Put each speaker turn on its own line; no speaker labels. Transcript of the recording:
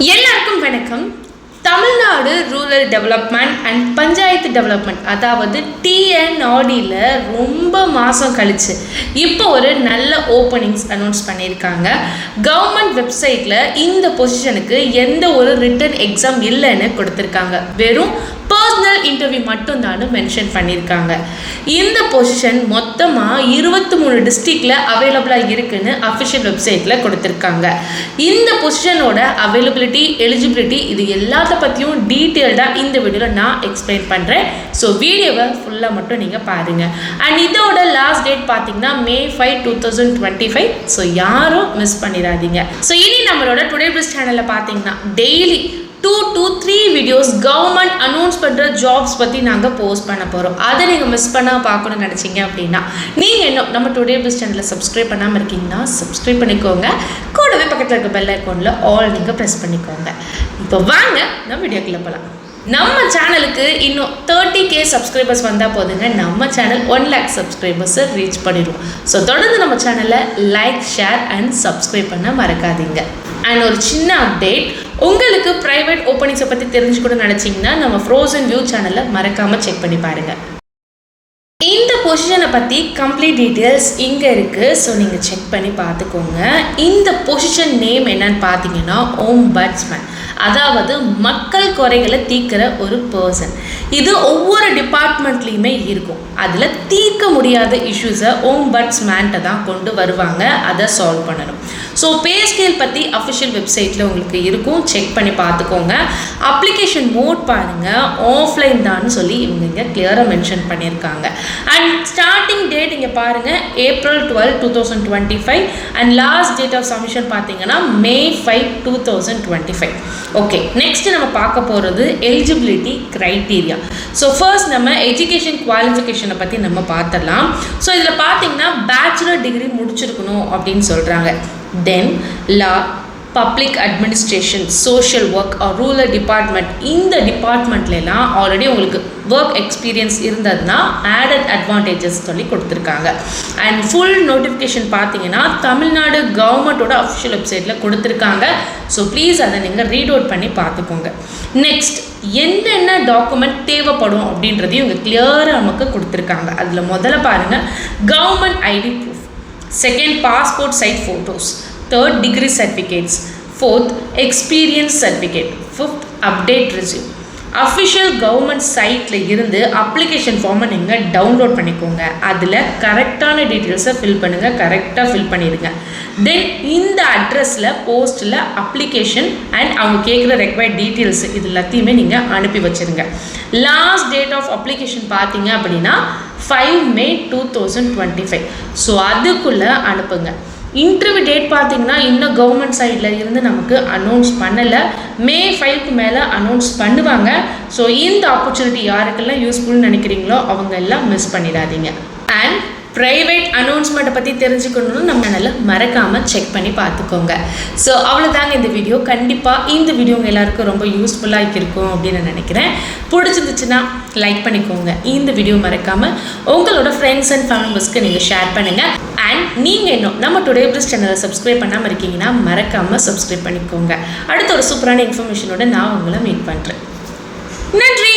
எல்லாருக்கும் வணக்கம். Tamil Nadu rural development and panchayat development அதாவது TNRDயில் ரொம்ப மாதம் கழிச்சு இப்போ ஒரு நல்ல ஓப்பனிங்ஸ் அனௌன்ஸ் பண்ணியிருக்காங்க. கவர்மெண்ட் வெப்சைட்டில் இந்த பொசிஷனுக்கு எந்த ஒரு ரிட்டன் எக்ஸாம் இல்லைன்னு கொடுத்துருக்காங்க. வெறும் பர்சனல் இன்டர்வியூ மட்டும்தான் மென்ஷன் பண்ணியிருக்காங்க. இந்த பொசிஷன் மொத்தமாக 23 டிஸ்ட்ரிக்டில் அவைலபிளாக இருக்குன்னு அஃபிஷியல் வெப்சைட்டில் கொடுத்துருக்காங்க. இந்த பொசிஷனோட அவைலபிலிட்டி, எலிஜிபிலிட்டி இது எல்லாத்த பற்றியும் டீட்டெயில்டாக இந்த வீடியோவில் நான் எக்ஸ்பிளைன் பண்ணுறேன். ஸோ வீடியோவை ஃபுல்லாக மட்டும் நீங்கள் பாருங்கள். அண்ட் இதோட லாஸ்ட் டேட் பார்த்தீங்கன்னா May 5, 2025. ஸோ யாரும் மிஸ் பண்ணிடாதீங்க. ஸோ இனி நம்மளோட டுடே பிளஸ் சேனலில் பார்த்தீங்கன்னா daily 2 to 3 videos government announce பண்ணுற ஜாப்ஸ் பற்றி நாங்கள் போஸ்ட் பண்ண போகிறோம். அதை நீங்கள் மிஸ் பண்ணால் பார்க்கணும்னு நினச்சிங்க அப்படின்னா நீங்கள் இன்னும் நம்ம டுடே பிளஸ் சேனலில் சப்ஸ்கிரைப் பண்ணாமல் இருக்கீங்கன்னா சப்ஸ்கிரைப் பண்ணிக்கோங்க. கூடவே பக்கத்தில் இருக்க பெல் ஐக்கானில் ஆல் நீங்கள் ப்ரெஸ் பண்ணிக்கோங்க. இப்போ வாங்க நம்ம வீடியோக்குள்ளே போகலாம். நம்ம சேனலுக்கு இன்னும் 30K சப்ஸ்கிரைபர்ஸ் வந்தால் போதுங்க நம்ம சேனல் 1 lakh சப்ஸ்கிரைபர்ஸை ரீச் பண்ணிடுவோம். ஸோ தொடர்ந்து நம்ம சேனலை லைக், ஷேர் அண்ட் சப்ஸ்கிரைப் பண்ண மறக்காதீங்க. அண்ட் ஒரு சின்ன அப்டேட், உங்களுக்கு ப்ரைவேட் ஓப்பனிங்ஸை பற்றி தெரிஞ்சுக்கணும்னு நினச்சிங்கன்னா நம்ம ஃப்ரோசன் வியூ சேனலை மறக்காமல் செக் பண்ணி பாருங்கள். இந்த பொசிஷனை பற்றி கம்ப்ளீட் டீட்டெயில்ஸ் இங்கே இருக்குது. ஸோ நீங்கள் செக் பண்ணி பார்த்துக்கோங்க. இந்த பொசிஷன் நேம் என்னன்னு பார்த்தீங்கன்னா ஓம்பட்ஸ்மேன், அதாவது மக்கள் குறைகளை தீர்க்கிற ஒரு பர்சன். இது ஒவ்வொரு டிபார்ட்மெண்ட்லேயுமே இருக்கும். அதில் தீர்க்க முடியாத இஷ்யூஸை ஓம்பட்ஸ்மேன்ட்ட தான் கொண்டு வருவாங்க, அதை சால்வ் பண்ணணும். ஸோ பே ஸ்கேல் பற்றி அஃபிஷியல் வெப்சைட்டில் உங்களுக்கு இருக்கும், செக் பண்ணி பார்த்துக்கோங்க. அப்ளிகேஷன் மோட் பாருங்கள், ஆஃப்லைன் தான் சொல்லி இவங்க இங்கே கிளியராக மென்ஷன் பண்ணியிருக்காங்க. அண்ட் ஸ்டார்டிங் டேட் இங்கே பாருங்கள் April 12, 2025 and last date of submission பார்த்தீங்கன்னா May 5, 2025. ஓகே, நெக்ஸ்ட் நம்ம பார்க்க போகிறது எலிஜிபிலிட்டி க்ரைட்டீரியா. ஸோ ஃபர்ஸ்ட் நம்ம எஜுகேஷன் குவாலிஃபிகேஷனை பற்றி நம்ம பார்த்துடலாம். ஸோ இதில் பார்த்தீங்கன்னா பேச்சுலர் டிகிரி முடிச்சிருக்கணும் அப்படின்னு சொல்கிறாங்க. Then law, public administration, social work or rural department, இந்த டிபார்ட்மெண்ட்லாம் ஆல்ரெடி உங்களுக்கு ஒர்க் எக்ஸ்பீரியன்ஸ் இருந்ததுன்னா ஆடட் அட்வான்டேஜஸ் சொல்லி கொடுத்துருக்காங்க. அண்ட் ஃபுல் நோட்டிஃபிகேஷன் பார்த்தீங்கன்னா தமிழ்நாடு கவர்மெண்ட்டோட அஃபிஷியல் வெப்சைட்டில் கொடுத்துருக்காங்க. ஸோ ப்ளீஸ் அதை நீங்கள் ரீட் அவுட் பண்ணி பார்த்துக்கோங்க. நெக்ஸ்ட் என்னென்ன டாக்குமெண்ட் தேவைப்படும் அப்படின்றதையும் இவங்க கிளியராக நமக்கு கொடுத்துருக்காங்க. அதில் முதல்ல பாருங்கள் government ID proof, second passport size photos, third degree certificates, fourth experience certificate, fifth update resume. Official government சைட்டில் இருந்து அப்ளிகேஷன் ஃபார்மை நீங்கள் டவுன்லோட் பண்ணிக்கோங்க. அதில் கரெக்டான டீட்டெயில்ஸை ஃபில் பண்ணுங்கள், கரெக்டாக ஃபில் பண்ணிடுங்க. தென் இந்த அட்ரஸில் போஸ்ட்டில் அப்ளிகேஷன் அண்ட் அவங்க கேட்குற ரெக்வயர்ட் டீட்டெயில்ஸ் இது எல்லாத்தையுமே நீங்கள் அனுப்பி வச்சுருங்க. லாஸ்ட் டேட் ஆஃப் அப்ளிகேஷன் பார்த்தீங்க அப்படின்னா 5 May 2025. ஸோ அதுக்குள்ளே அனுப்புங்க. இன்டர்வியூ டேட் பார்த்தீங்கன்னா இன்னும் கவர்மெண்ட் சைடில் இருந்து நமக்கு அனௌன்ஸ் பண்ணலை. May 5க்கு மேலே அனௌன்ஸ் பண்ணுவாங்க. ஸோ இந்த ஆப்பர்ச்சுனிட்டி யாருக்கெல்லாம் யூஸ்ஃபுல்னு நினைக்கிறீங்களோ அவங்க எல்லாம் மிஸ் பண்ணிடாதீங்க. அண்ட் ப்ரைவேட் அனௌன்ஸ்மெண்ட்டை பற்றி தெரிஞ்சுக்கணும்னு நம்ம நல்லா மறக்காமல் செக் பண்ணி பார்த்துக்கோங்க. ஸோ அவ்வளோதாங்க இந்த வீடியோ. கண்டிப்பாக இந்த வீடியோ உங்கள் எல்லாருக்கும் ரொம்ப யூஸ்ஃபுல்லாக இருக்கும் அப்படின்னு நான் நினைக்கிறேன். பிடிச்சிருந்துச்சுன்னா லைக் பண்ணிக்கோங்க. இந்த வீடியோ மறக்காமல் உங்களோட ஃப்ரெண்ட்ஸ் அண்ட் ஃபேமிலிஸ்க்கு நீங்கள் ஷேர் பண்ணுங்கள். அண்ட் நீங்கள் இன்னும் நம்ம டுடே பிளஸ் சேனலை சப்ஸ்கிரைப் பண்ணாமல் இருக்கீங்கன்னா மறக்காமல் சப்ஸ்கிரைப் பண்ணிக்கோங்க. அடுத்த ஒரு சூப்பரான இன்ஃபர்மேஷனோட நான் உங்களை மீட் பண்ணுறேன். நன்றி.